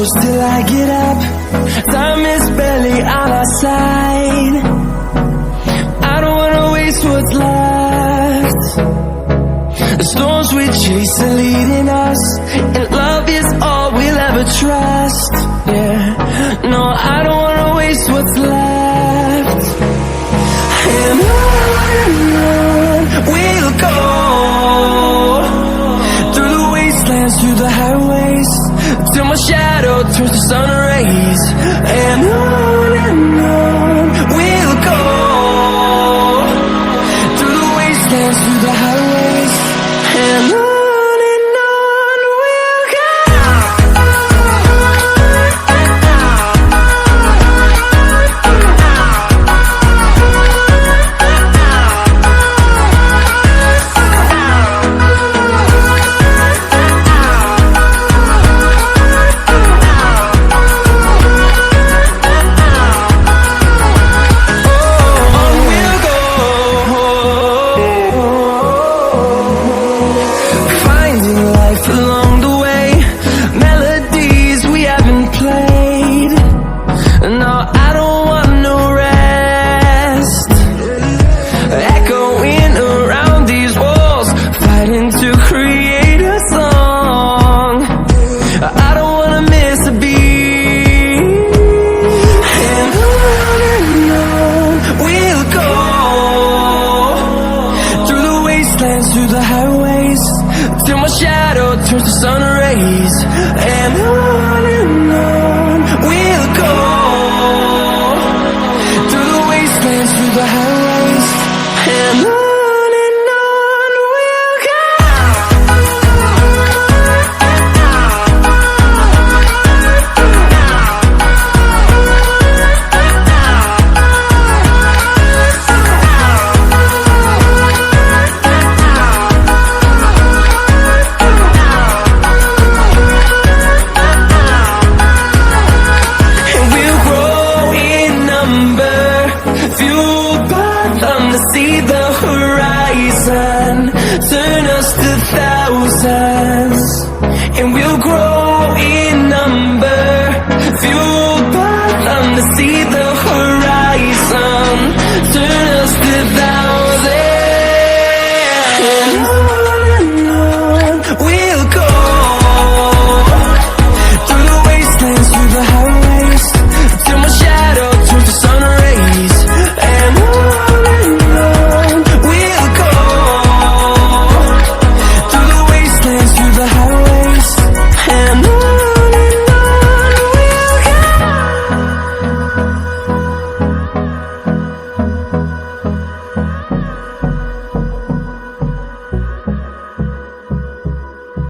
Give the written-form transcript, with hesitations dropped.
close till I get up. Time is barely on our side. I don't wanna waste what's left. The storms we chase are leading us, and love is all we'll ever trust. Yeah, no, I don't wanna waste what's left. And on we'll go, through the wastelands, through the highways, till my shadow turns to sun rays. And on we'll go, through the wastelands, through the highways, and on we'll go. Through the highways, till my shadow turns to sun rays. And on we'll go, through the wastelands, through the highways.